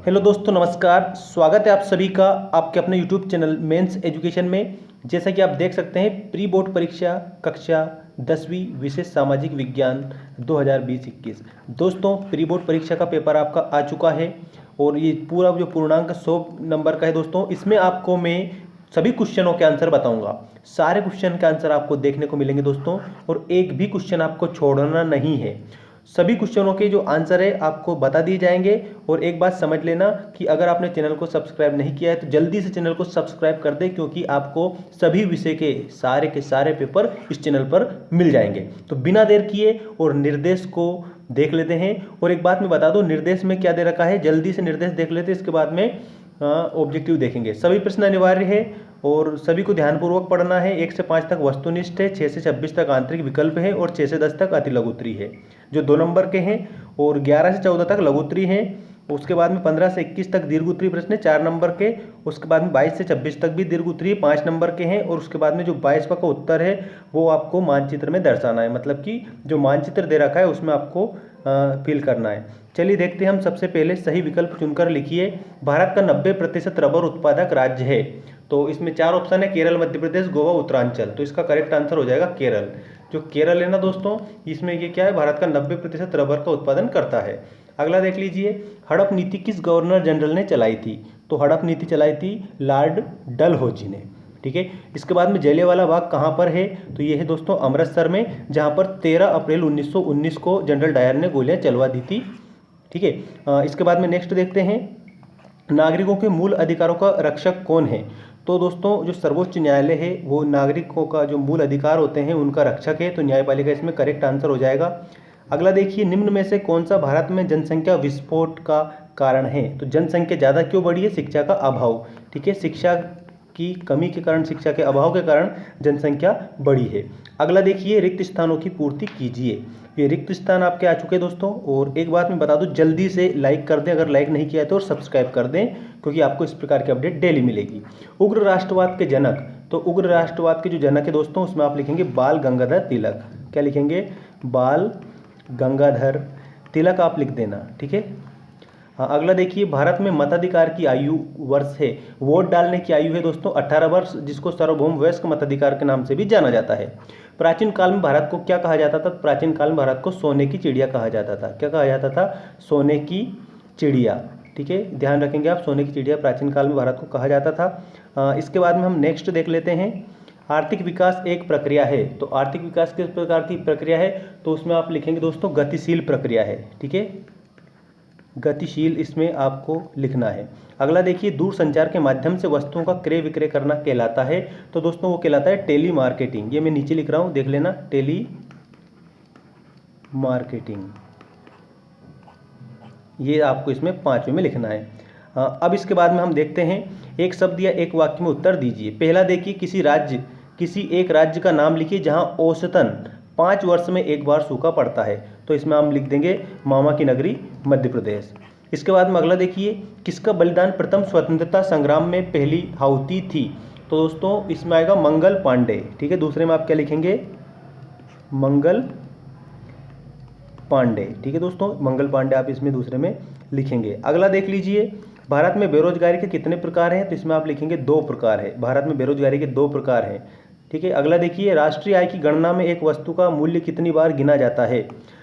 Hello दोस्तों, नमस्कार। स्वागत है आप सभी का आपके अपने यूट्यूब चैनल मेंस एजुकेशन में। जैसा कि आप देख सकते हैं, प्री बोर्ड परीक्षा कक्षा 10वीं विशेष सामाजिक विज्ञान 2020-21। दोस्तों, प्री बोर्ड परीक्षा का पेपर आपका आ चुका है और ये पूरा जो पूर्णांक 100 नंबर का है दोस्तों। इसमें आपको मैं सभी क्वेश्चनों के आंसर बताऊंगा। सारे क्वेश्चन के आंसर आपको देखने को मिलेंगे दोस्तों, और एक भी क्वेश्चन आपको छोड़ना नहीं है। सभी क्वेश्चनों के जो आंसर है आपको बता दिए जाएंगे। और एक बात समझ लेना कि अगर आपने चैनल को सब्सक्राइब नहीं किया है तो जल्दी से चैनल को सब्सक्राइब कर दें, क्योंकि आपको सभी विषय के सारे पेपर इस चैनल पर मिल जाएंगे। तो बिना देर किए और निर्देश को देख लेते हैं। और एक बात मैं बता दूं, निर्देश में क्या दे रखा है, जल्दी से निर्देश देख लेते हैं, इसके बाद में ऑब्जेक्टिव देखेंगे। सभी प्रश्न अनिवार्य है और सभी को ध्यानपूर्वक पढ़ना है। 1 से 5 तक वस्तुनिष्ठ है, 6 से 26 तक आंतरिक विकल्प है और 6 से 10 तक अति लघुत्तरी है जो 2 नंबर के हैं, और 11 से 14 तक लघुत्तरी हैं। उसके बाद में 15 से 21 तक दीर्घ उत्तरीय प्रश्न 4 नंबर के। उसके बाद में 22 से 26 तक भी दीर्घ उत्तरीय 5 नंबर के हैं। और उसके बाद में जो 22वां का उत्तर है वो आपको मानचित्र में दर्शाना है, मतलब कि जो मानचित्र दे रखा है उसमें आपको फिल करना है। चलिए देखते हैं। हम सबसे पहले सही विकल्प चुनकर लिखिए। भारत का 90% रबर उत्पादक राज्य है। तो इसमें 4 ऑप्शन है, केरल, मध्य प्रदेश, गोवा, उत्तरांचल। तो इसका करेक्ट आंसर हो जाएगा केरल। जो केरल है ना दोस्तों, इसमें ये क्या है, भारत का 90% रबर का उत्पादन करता है। अगला देख लीजिए, हड़प नीति किस गवर्नर जनरल ने चलाई थी। तो हड़प नीति चलाई थी लॉर्ड डलहौजी ने। ठीक है। इसके बाद में जलियांवाला बाग कहाँ पर है, तो ये है दोस्तों अमृतसर में, जहाँ पर 13 अप्रैल 1919 को जनरल डायर ने गोलियां चलवा दी थी। ठीक है। इसके बाद में नेक्स्ट देखते हैं, नागरिकों के मूल अधिकारों का रक्षक कौन है। तो दोस्तों जो सर्वोच्च न्यायालय है वो नागरिकों का जो मूल अधिकार होते हैं उनका रक्षक है, तो न्यायपालिका इसमें करेक्ट आंसर हो जाएगा। अगला देखिए, निम्न में से कौन सा भारत में जनसंख्या विस्फोट का कारण है। तो जनसंख्या ज़्यादा क्यों बढ़ी है, शिक्षा का अभाव। ठीक है, शिक्षा की कमी के कारण, शिक्षा के अभाव के कारण जनसंख्या बढ़ी है। अगला देखिए, रिक्त स्थानों की पूर्ति कीजिए। ये रिक्त स्थान आपके आ चुके हैं दोस्तों। और एक बात मैं बता दूं, जल्दी से लाइक कर दें अगर लाइक नहीं किया है तो, और सब्सक्राइब कर दें, क्योंकि आपको इस प्रकार की अपडेट डेली मिलेगी। उग्र राष्ट्रवाद के जनक। तो उग्र राष्ट्रवाद के जो जनक है दोस्तों, उसमें आप लिखेंगे बाल गंगाधर तिलक। क्या लिखेंगे, बाल गंगाधर तिलक आप लिख देना। ठीक है। हाँ, अगला देखिए, भारत में मताधिकार की आयु वर्ष है, वोट डालने की आयु है दोस्तों 18 वर्ष, जिसको सार्वभौम वयस्क मताधिकार के नाम से भी जाना जाता है। प्राचीन काल में भारत को क्या कहा जाता था, प्राचीन काल में भारत को सोने की चिड़िया कहा जाता था। क्या कहा जाता था, सोने की चिड़िया। ठीक है, ध्यान रखेंगे आप, सोने की चिड़िया प्राचीन काल में भारत को कहा जाता था। इसके बाद में हम नेक्स्ट देख लेते हैं, आर्थिक विकास एक प्रक्रिया है। तो आर्थिक विकास किस प्रकार की प्रक्रिया है, तो उसमें आप लिखेंगे दोस्तों गतिशील प्रक्रिया है। ठीक है, गतिशील इसमें आपको लिखना है। अगला देखिए, दूर संचार के माध्यम से वस्तुओं का क्रय विक्रय करना कहलाता है। तो दोस्तों वो कहलाता है टेली मार्केटिंग। ये मैं नीचे लिख रहा हूँ, देख लेना, टेली मार्केटिंग। ये आपको इसमें 5वें में लिखना है। अब इसके बाद में हम देखते हैं, एक शब्द या एक वाक्य में उत्तर दीजिए। पहला देखिए, किसी एक राज्य का नाम लिखिए जहां औसतन 5 वर्ष में एक बार सूखा पड़ता है। तो इसमें हम लिख देंगे मामा की नगरी मध्य प्रदेश। इसके बाद में अगला देखिए, किसका बलिदान प्रथम स्वतंत्रता संग्राम में पहली आहुति थी। तो दोस्तों इसमें आएगा मंगल पांडे। ठीक है, दूसरे में आप क्या लिखेंगे, मंगल पांडे। ठीक है दोस्तों, मंगल पांडे आप इसमें दूसरे में लिखेंगे। अगला देख लीजिए, भारत में बेरोजगारी के कितने प्रकार हैं। तो इसमें आप लिखेंगे 2 प्रकार है। भारत में बेरोजगारी के 2 प्रकार हैं। ठीक है। अगला देखिए, राष्ट्रीय आय की गणना में एक वस्तु का मूल्य कितनी बार गिना जाता है।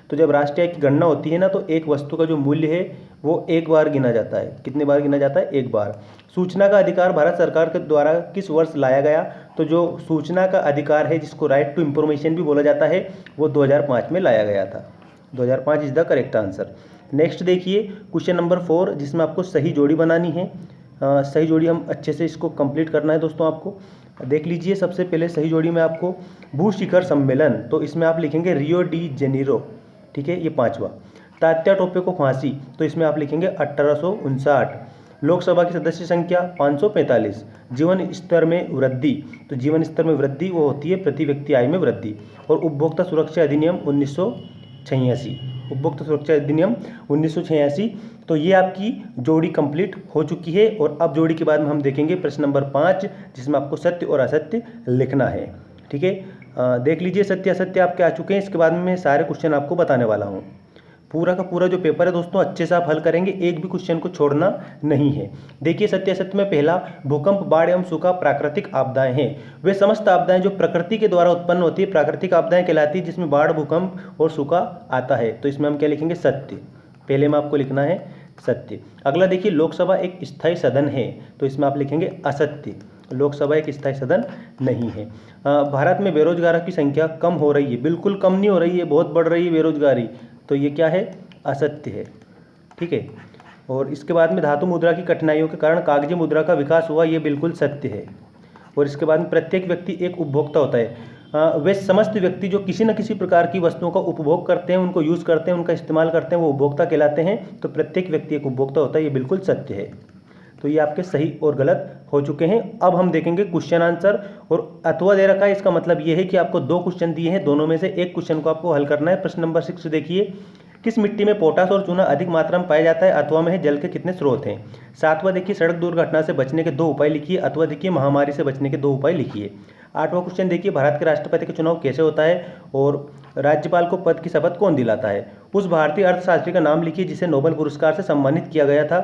तो जब राष्ट्रीय आय की गणना होती है ना, तो एक वस्तु का जो मूल्य है वो एक बार गिना जाता है। कितने बार गिना जाता है, एक बार। सूचना का अधिकार भारत सरकार के द्वारा किस वर्ष लाया गया। तो जो सूचना का अधिकार है, जिसको राइट टू इंफॉर्मेशन भी बोला जाता है, वो 2005 में लाया गया था। 2005 is the correct answer. Next देखिए, क्वेश्चन नंबर 4, जिसमें आपको सही जोड़ी बनानी है। सही जोड़ी हम अच्छे से इसको कंप्लीट करना है दोस्तों। आपको देख लीजिए, सबसे पहले सही जोड़ी में आपको भू शिखर सम्मेलन, तो इसमें आप लिखेंगे रियो डी जेनेरो। ठीक है, ये 5वां। तात्या टोपे को फांसी, तो इसमें आप लिखेंगे 1859। लोकसभा की सदस्य संख्या 545। जीवन स्तर में वृद्धि, तो जीवन स्तर में वृद्धि वो होती है प्रति व्यक्ति आय में वृद्धि। और उपभोक्ता सुरक्षा अधिनियम 1986, उपभोक्ता सुरक्षा अधिनियम 1986। तो ये आपकी जोड़ी कंप्लीट हो चुकी है। और अब जोड़ी के बाद में हम देखेंगे प्रश्न नंबर 5, जिसमें आपको सत्य और असत्य लिखना है। ठीक है, देख लीजिए, सत्य असत्य आपके आ चुके हैं। इसके बाद में मैं सारे क्वेश्चन आपको बताने वाला हूँ। पूरा का पूरा जो पेपर है दोस्तों अच्छे से आप हल करेंगे, एक भी क्वेश्चन को छोड़ना नहीं है। देखिए सत्य असत्य में पहला, भूकंप, बाढ़ एवं सूखा प्राकृतिक आपदाएं हैं। वे समस्त आपदाएं जो प्रकृति के द्वारा उत्पन्न होती है प्राकृतिक आपदाएं कहलाती है, जिसमें बाढ़, भूकंप और सूखा आता है। तो इसमें हम क्या लिखेंगे? सत्य। पहले में आपको लिखना है सत्य। अगला देखिए, लोकसभा एक स्थायी सदन है, तो इसमें आप लिखेंगे असत्य। लोकसभा एक स्थायी सदन नहीं है। भारत में बेरोजगारों की संख्या कम हो रही है, बिल्कुल कम नहीं हो रही है, बहुत बढ़ रही है बेरोजगारी, तो ये क्या है? असत्य है। ठीक है। और इसके बाद में धातु मुद्रा की कठिनाइयों के कारण कागजी मुद्रा का विकास हुआ, ये बिल्कुल सत्य है। और इसके बाद में प्रत्येक व्यक्ति एक उपभोक्ता होता है। वे समस्त व्यक्ति जो किसी न किसी प्रकार की वस्तुओं का उपभोग करते हैं, उनको यूज़ करते हैं, उनका इस्तेमाल करते हैं, वो उपभोक्ता कहलाते हैं। तो प्रत्येक व्यक्ति एक उपभोक्ता होता है, ये बिल्कुल सत्य है। तो ये आपके सही और गलत हो चुके हैं। अब हम देखेंगे क्वेश्चन आंसर। और अथवा दे रखा है, इसका मतलब ये है कि आपको 2 क्वेश्चन दिए हैं, दोनों में से एक क्वेश्चन को आपको हल करना है। प्रश्न नंबर 6 देखिए, किस मिट्टी में पोटास और चूना अधिक मात्रा में पाया जाता है? अथवा में है जल के कितने स्रोत हैं? 7वां देखिए, सड़क दुर्घटना से बचने के 2 उपाय लिखिए। अथवा देखिए, महामारी से बचने के 2 उपाय लिखिए। 8वां क्वेश्चन देखिए, भारत के राष्ट्रपति का चुनाव कैसे होता है और राज्यपाल को पद की शपथ कौन दिलाता है? उस भारतीय अर्थशास्त्री का नाम लिखिए जिसे नोबेल पुरस्कार से सम्मानित किया गया था।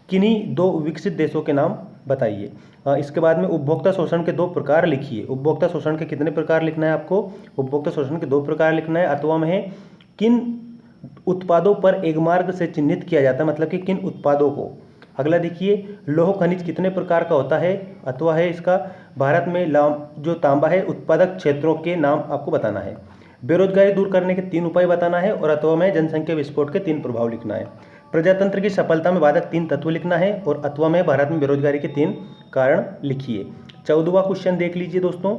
किन्हीं 2 विकसित देशों के नाम बताइए। इसके बाद में उपभोक्ता शोषण के 2 प्रकार लिखिए। उपभोक्ता शोषण के कितने प्रकार लिखना है आपको? उपभोक्ता शोषण के 2 प्रकार लिखना है। अथवा में है, किन उत्पादों पर एक मार्ग से चिन्हित किया जाता है, मतलब कि किन उत्पादों को। अगला देखिए, लौह खनिज कितने प्रकार का होता है? अथवा है इसका, भारत में जो तांबा है उत्पादक क्षेत्रों के नाम आपको बताना है। बेरोजगारी दूर करने के 3 उपाय बताना है। और अथवा में जनसंख्या विस्फोट के 3 प्रभाव लिखना है। प्रजातंत्र की सफलता में बाधक 3 तत्व लिखना है। और अथवा में भारत में बेरोजगारी के 3 कारण लिखिए। 14वां क्वेश्चन देख लीजिए दोस्तों,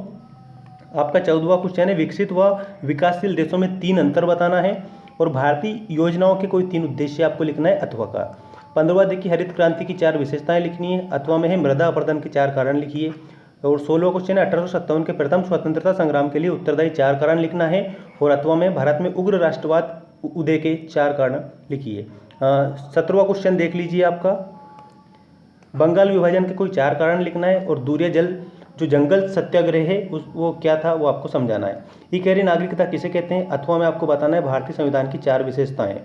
आपका 14वां क्वेश्चन है, विकसित व विकासशील देशों में 3 अंतर बताना है। और भारतीय योजनाओं के कोई 3 उद्देश्य आपको लिखना है अथवा का। 15वां देखिए, हरित क्रांति की 4 विशेषताएं लिखनी है। अथवा में है मृदा अपरदन के 4 कारण लिखिए। और 16वां क्वेश्चन है, 1857 के प्रथम स्वतंत्रता संग्राम के लिए उत्तरदायी 4 कारण लिखना है। और अथवा में भारत में उग्र राष्ट्रवाद उदय के 4 कारण लिखिए। 17वां क्वेश्चन देख लीजिए आपका, बंगाल विभाजन के कोई 4 कारण लिखना है। और दूरिया जल जो जंगल सत्याग्रह है वो क्या था वो आपको समझाना है। इकहरी नागरिकता किसे कहते हैं? अथवा में आपको बताना है भारतीय संविधान की 4 विशेषताएं।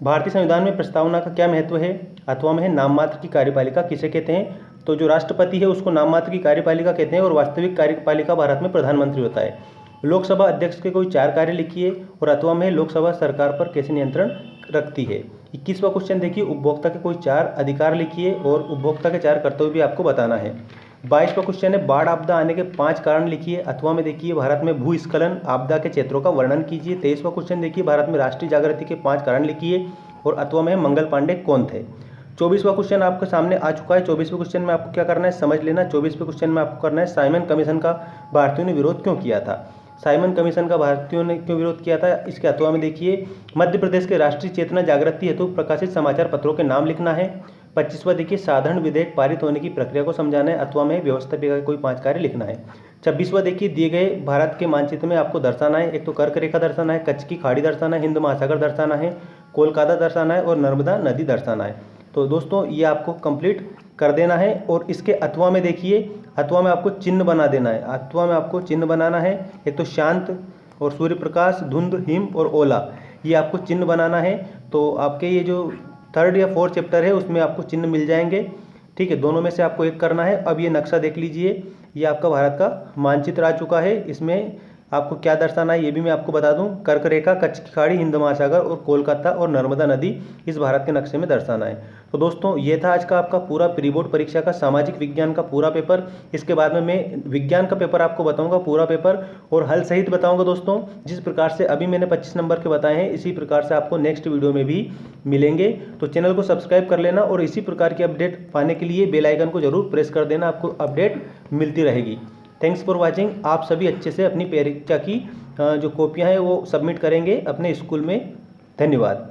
भारतीय संविधान में प्रस्तावना का क्या महत्व है? अथवा में है, नाम मात्र की कार्यपालिका किसे कहते हैं? तो जो राष्ट्रपति है उसको नाम मात्र की कार्यपालिका कहते हैं। और वास्तविक कार्यपालिका भारत में प्रधानमंत्री होता है। लोकसभा अध्यक्ष के कोई 4 कार्य लिखिए। और अथवा में लोकसभा सरकार पर कैसे नियंत्रण रखती है। 21वां क्वेश्चन देखिए, उपभोक्ता के कोई 4 अधिकार लिखिए और उपभोक्ता के 4 कर्तव्य भी आपको बताना है। 22वां क्वेश्चन है, बाढ़ आपदा आने के 5 कारण लिखिए। अथवा में देखिए, भारत में भूस्खलन आपदा के क्षेत्रों का वर्णन कीजिए। 23वां क्वेश्चन देखिए, भारत में राष्ट्रीय जागृति के 5 कारण लिखिए। और अथवा में मंगल पांडे कौन थे? 24वां क्वेश्चन आपके सामने आ चुका है। 24वें क्वेश्चन में आपको क्या करना है समझ लेना। 24वें क्वेश्चन में आपको करना है, साइमन कमीशन का भारतीयों ने विरोध क्यों किया था? साइमन कमीशन का भारतीयों ने क्यों विरोध किया था? इसके अथवा में देखिए, मध्य प्रदेश के राष्ट्रीय चेतना जागृति हेतु प्रकाशित समाचार पत्रों के नाम लिखना है। 25वां देखिए, साधारण विधेयक पारित होने की प्रक्रिया को समझाना है। अथवा में व्यवस्थापिका का कोई 5 कार्य लिखना है। 26वां देखिए, दिए गए भारत के मानचित्र में आपको दर्शाना है, एक तो कर्क रेखा दर्शाना है, कच्छ की खाड़ी दर्शाना है, हिंद महासागर दर्शाना है, कोलकाता दर्शाना है और नर्मदा नदी दर्शाना है। तो दोस्तों ये आपको कंप्लीट कर देना है। और इसके अथवा में देखिए, अथवा में आपको चिन्ह बना देना है। अथवा में आपको चिन्ह बनाना है, एक तो शांत और सूर्य प्रकाश, धुंध, हिम और ओला, ये आपको चिन्ह बनाना है। तो आपके ये जो 3rd या 4th चैप्टर है उसमें आपको चिन्ह मिल जाएंगे। ठीक है, दोनों में से आपको एक करना है। अब ये नक्शा देख लीजिए, ये आपका भारत का मानचित्र आ चुका है। इसमें आपको क्या दर्शाना है ये भी मैं आपको बता दूं। कर्क रेखा, कच्छ की खाड़ी, हिंद महासागर और कोलकाता और नर्मदा नदी इस भारत के नक्शे में दर्शाना है। तो दोस्तों ये था आज का आपका पूरा प्री बोर्ड परीक्षा का सामाजिक विज्ञान का पूरा पेपर। इसके बाद में मैं विज्ञान का पेपर आपको बताऊंगा पूरा पेपर और हल सहित बताऊंगा दोस्तों। जिस प्रकार से अभी मैंने 25 नंबर के बताए हैं इसी प्रकार से आपको नेक्स्ट वीडियो में भी मिलेंगे। तो चैनल को सब्सक्राइब कर लेना और इसी प्रकार की अपडेट पाने के लिए बेल आइकन को जरूर प्रेस कर देना, आपको अपडेट मिलती रहेगी। Thanks for watching. आप सभी अच्छे से अपनी परीक्षा की जो कॉपियां हैं वो सबमिट करेंगे अपने स्कूल में। धन्यवाद।